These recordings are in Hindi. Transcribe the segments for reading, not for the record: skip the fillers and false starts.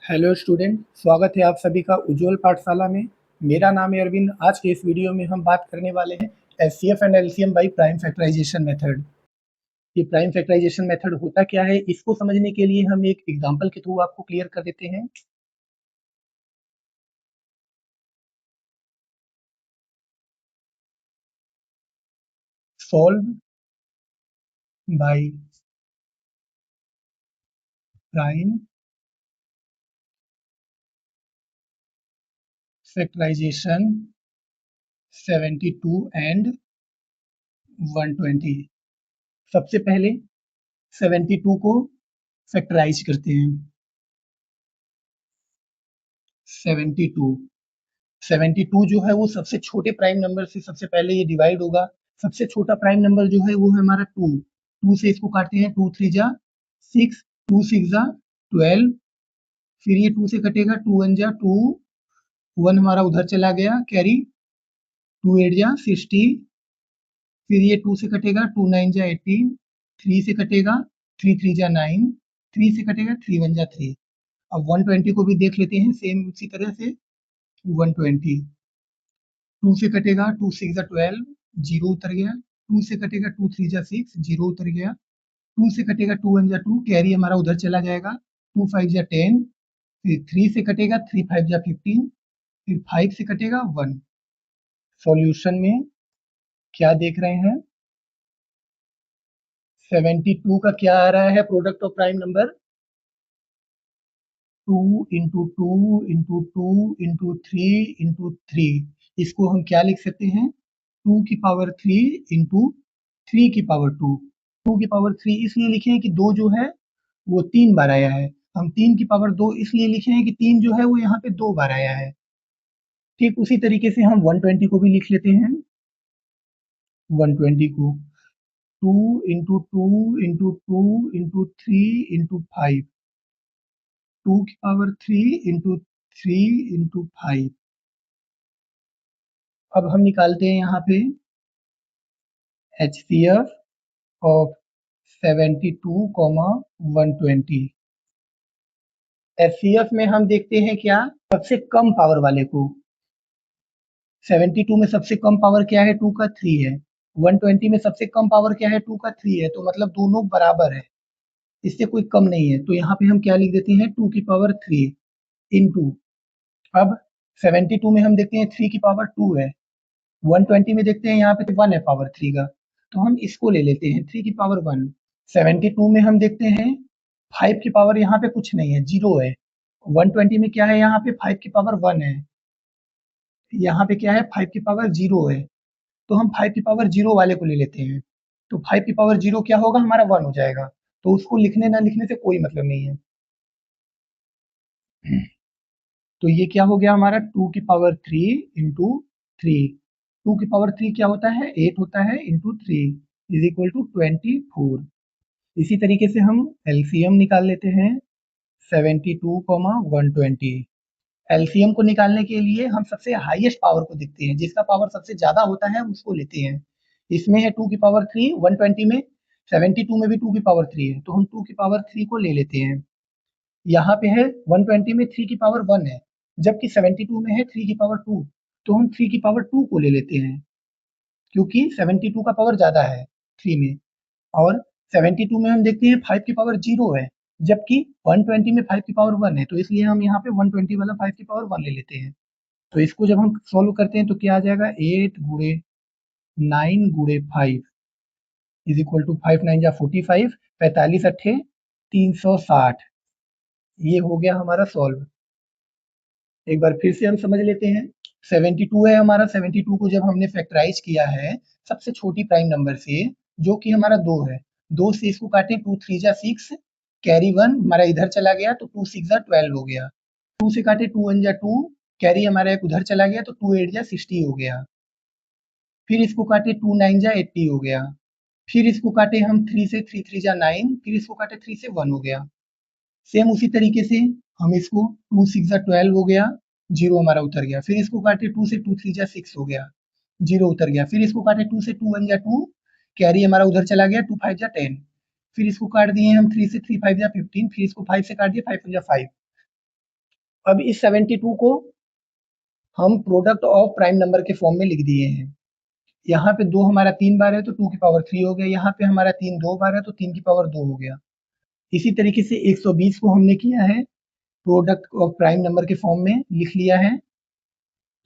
हेलो स्टूडेंट, स्वागत है आप सभी का उज्ज्वल पाठशाला में। मेरा नाम है अरविंद। आज के इस वीडियो में हम बात करने वाले हैं HCF and LCM by prime factorization method. ये प्राइम फैक्टराइजेशन मेथड होता क्या है, इसको समझने के लिए हम एक एग्जांपल के थ्रू आपको क्लियर कर देते हैं। Solve by prime factorization 72 and 120। सबसे पहले 72 को फैक्टराइज करते हैं। 72 72 जो है वो सबसे छोटे प्राइम नंबर से सबसे पहले ये डिवाइड होगा। सबसे छोटा प्राइम नंबर जो है वो है हमारा 2। 2 से इसको काटते हैं, 2 3 जा 6, 2 6 जा 12। फिर ये 2 से कटेगा, 2 1 जा 2, 1 हमारा उधर चला गया कैरी, 2 8 जा 60। फिर ये 2 से कटेगा, 2 9 जा 18, 3 से कटेगा, 3 3 जा 9, 3 से कटेगा, 3 1 जा 3। अब 120 को भी देख लेते हैं सेम उसी तरह से। 120 2 से कटेगा, 2 6 जा 12, 0 उतर गया। 2 से कटेगा, 2 3 जा 6, 0 उतर गया। 2 से कटेगा, 2 1 जा 2, कैरी हमारा उधर चला जाएगा। 2 5 जा 10, फिर 3 से कटेगा, 3 5 जा 15, फिर 5 से कटेगा 1। सॉल्यूशन में क्या देख रहे हैं, 72 का क्या आ रहा है product of prime number, 2 into 2 into 2 into 3 into 3। इसको हम क्या लिख सकते हैं, 2 की पावर 3 इंटू 3 की पावर 2। 2 की पावर 3 इसलिए लिखे हैं कि 2 जो है वो 3 बार आया है। हम 3 की पावर 2 इसलिए लिखे हैं कि 3 जो है वो यहाँ पे 2 बार आया है। ठीक उसी तरीके से हम 120 को भी लिख लेते हैं। 120 को 2 इंटू 2 इंटू 2 इंटू 3 इंटू 5, 2 की पावर 3 इंटू 3 इंटू 5। अब हम निकालते हैं यहाँ पे HCF ऑफ 72, 120। HCF में हम देखते हैं क्या, सबसे कम पावर वाले को। 72 में सबसे कम पावर क्या है, 2 का 3 है। 120 में सबसे कम पावर क्या है, 2 का 3 है। तो मतलब दोनों बराबर है, इससे कोई कम नहीं है। तो यहाँ पे हम क्या लिख देते हैं, 2 की पावर 3 इंटू, अब 72 में हम देखते हैं 3 की पावर 2 है। 120 में देखते हैं यहाँ पे 1 है पावर 3 का, तो हम इसको ले लेते हैं 3 की पावर 1। 72 में हम देखते हैं 5 की पावर यहाँ पे कुछ नहीं है, 0 है। 120 में क्या है, यहाँ पे 5 की पावर 1 है, यहाँ पे क्या है 5 की पावर 0 है। तो हम 5 की पावर 0 वाले को ले लेते हैं। तो 5 की पावर 0 क्या होगा, हमारा 1 हो जाएगा। तो उसको लिखने ना लिखने से कोई मतलब नहीं है। तो ये क्या हो गया हमारा, 2 की पावर 3 इंटू 3। 2 की पावर 3 क्या होता है, 8 होता है, इंटू 3 इज इक्वल टू 24। इसी तरीके से हम एलसीएम निकाल लेते हैं, 72, 120। एलसीएम को निकालने के लिए हम सबसे हाईएस्ट पावर को देखते हैं, जिसका पावर सबसे ज्यादा होता है हम उसको लेते हैं। इसमें है 2 की पावर 3, 120 में। 72 में भी 2 की पावर 3 है, तो हम 2 की पावर 3 को ले लेते हैं। यहाँ पे है 120 में 3 की पावर 1 है, जबकि 72 में है 3 की पावर 2। तो हम 3 की पावर 2 को ले लेते हैं, क्योंकि 72 का पावर ज्यादा है 3 में। और 72 में हम देखते हैं 5 की पावर 0 है, जबकि 120 में 5 की पावर 1 है। तो इसलिए हम यहाँ पे 120 वाला 5 की पावर 1 ले लेते हैं। तो इसको जब हम सोल्व करते हैं तो क्या आ जाएगा, 8 गुणे 9 गुणे 5 इज इक्वल टू 5 9 जा 45, 45 अट्ठे 360। ये हो गया हमारा सॉल्व। एक बार फिर से हम समझ लेते हैं। 72 है हमारा, 72 को जब हमने फैक्टराइज किया है सबसे छोटी प्राइम नंबर से, जो कि हमारा 2 है। 2 से इसको काटे, 2 3 जा 6, कैरी 1 हमारा इधर चला गया, तो 2 6 जा 12 हो गया। 2 से काटे, 2 1 जा 2, कैरी हमारा एक उधर चला गया, तो 2 8 जा 60 हो गया। फिर इसको काटे, 2 9 जा 80 हो गया। फिर इसको काटे हम 3 से, 3 3 जा 9, फिर इसको काटे 3 से 1 हो गया। सेम उसी तरीके से हम इसको 2 6 जा 12 हो गया, 0 हमारा उतर गया। फिर इसको काटे, 2 से 2 3 जा 6 हो गया, 0 उतर गया। फिर इसको काटे, 2 से 2 1 जा 2, कैरी हमारा उधर चला गया, 2 5 जा 10। फिर इसको काट दिए हम 3 से 3 5 जा 15, फिर इसको 5 से काट दिया, 5 1 जा 5। अब इस 72 को हम प्रोडक्ट ऑफ प्राइम नंबर के फॉर्म में लिख दिए हैं। यहाँ पे 2 हमारा 3 बार है तो 2 की पावर 3 हो गया, यहाँ पे हमारा 3 2 बार है तो 3 की पावर 2 हो गया। इसी तरीके से 120 को हमने किया है प्रोडक्ट ऑफ प्राइम नंबर के फॉर्म में लिख लिया है।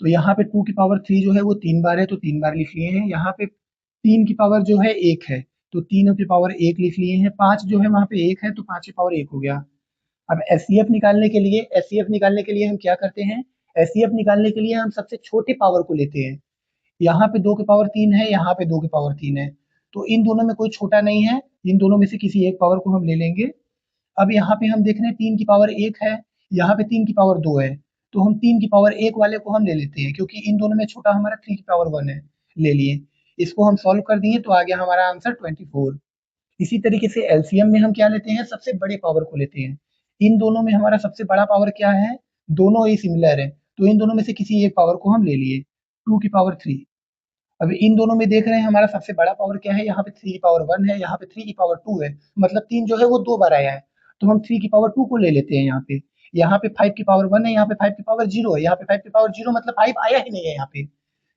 तो यहाँ पे 2 की पावर 3 जो है वो 3 बार है तो 3 बार लिख लिए हैं। यहाँ पे 3 की पावर जो है 1 है तो 3 की पावर 1 लिख लिए हैं। 5 जो है वहाँ पे 1 है तो 5 की पावर 1 हो गया। अब एचसीएफ निकालने के लिए हम क्या करते हैं, एचसीएफ निकालने के लिए हम सबसे छोटे पावर को लेते हैं। यहाँ पे 2 की पावर 3 है, यहाँ पे 2 की पावर 3 है, तो इन दोनों में कोई छोटा नहीं है, इन दोनों में से किसी एक पावर को हम ले लेंगे। अब यहाँ पे हम देख रहे हैं 3 की पावर 1 है, यहाँ पे 3 की पावर 2 है, तो हम 3 की पावर 1 वाले को हम ले लेते हैं क्योंकि इन दोनों में छोटा हमारा 3 की पावर 1 है, ले लिए। इसको हम सॉल्व कर दिए तो आ गया हमारा आंसर 24। इसी तरीके से एलसीएम में हम क्या लेते हैं, सबसे बड़े पावर को लेते हैं। इन दोनों में हमारा सबसे बड़ा पावर क्या है, दोनों ही सिमिलर है, तो इन दोनों में से किसी एक पावर को हम ले लिए, 2 की पावर 3। अब इन दोनों में देख रहे हैं हमारा सबसे बड़ा पावर क्या है, यहाँ पे 3 की पावर 1 है, यहाँ पे 3 की पावर 2 है, मतलब 3 जो है वो 2 बार आया है, तो हम 3 की पावर 2 को ले लेते हैं। यहाँ पे 5 की पावर 1 है, यहाँ पे 5 की पावर 0 है, यहाँ पे 5 की पावर 0 मतलब 5 आया ही नहीं है यहाँ पे,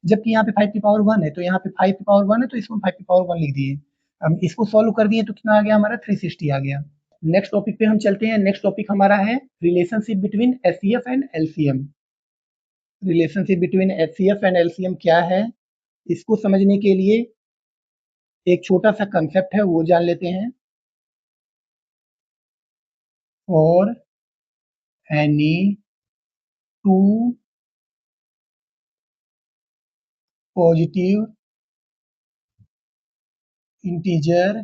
जबकि यहाँ पे 5 की पावर 1 है, तो यहाँ पे 5 की पावर 1 है तो इसको 5 की पावर 1 लिख दिए। हम इसको सॉल्व कर दिए तो कितना आ गया हमारा 360 आ गया। नेक्स्ट टॉपिक पे हम चलते हैं। नेक्स्ट टॉपिक हमारा है relationship between HCF and LCM. Relationship between HCF and LCM क्या है, इसको समझने के लिए एक छोटा सा कंसेप्ट है वो जान लेते हैं। और any two positive integer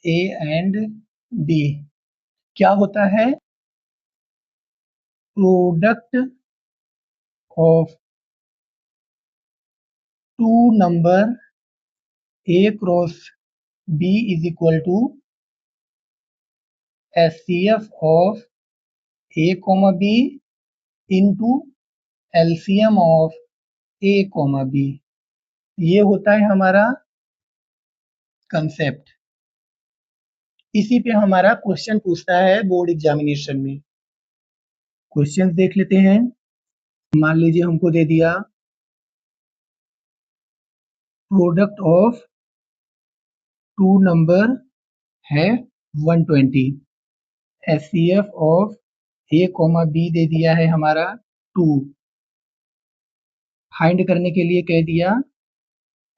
a and b क्या होता है, product of two number a cross b is equal to HCF of a comma b into LCM of a comma b. ये होता है हमारा कंसेप्ट। इसी पे हमारा क्वेश्चन पूछता है बोर्ड एग्जामिनेशन में। क्वेश्चन देख लेते हैं। मान लीजिए हमको दे दिया प्रोडक्ट ऑफ टू नंबर है 120, HCF of a comma b दे दिया है हमारा 2, फाइंड करने के लिए कह दिया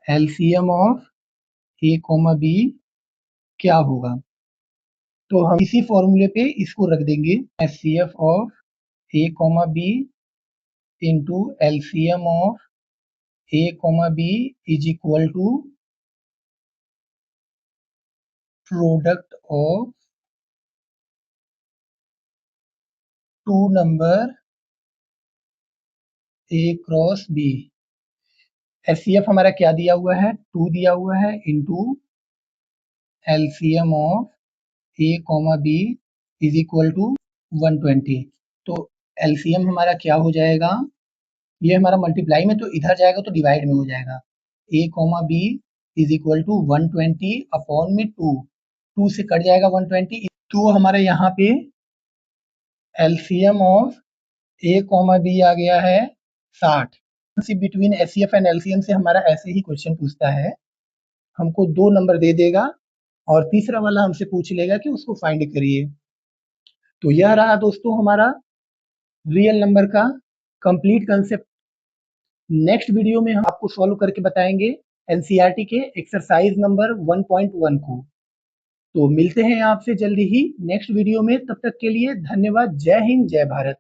LCM of a comma b क्या होगा। तो हम इसी फॉर्मूले पे इसको रख देंगे, HCF of a comma b into LCM of a comma b is equal to product of two number a cross b. HCF हमारा क्या दिया हुआ है, 2 दिया हुआ है, into LCM of a comma b is equal to 120। तो एलसीएम हमारा क्या हो जाएगा, ये हमारा मल्टीप्लाई में तो इधर जाएगा तो डिवाइड में हो जाएगा, a comma b is equal to 120 upon में 2 से कट जाएगा 120, तो हमारे यहाँ पे LCM of a comma b आ गया है 60। बिटवीन एचसीएफ एंड एलसीएम से हमारा ऐसे ही क्वेश्चन पूछता है, हमको 2 नंबर दे देगा और तीसरा वाला हमसे पूछ लेगा कि उसको फाइंड करिए। तो यह रहा दोस्तों हमारा रियल नंबर का कंप्लीट कंसेप्ट। नेक्स्ट वीडियो में हम आपको सॉल्व करके बताएंगे एनसीईआरटी के एक्सरसाइज नंबर 1.1 को। तो मिलते हैं आपसे जल्दी ही नेक्स्ट वीडियो में, तब तक के लिए धन्यवाद। जय हिंद, जय भारत।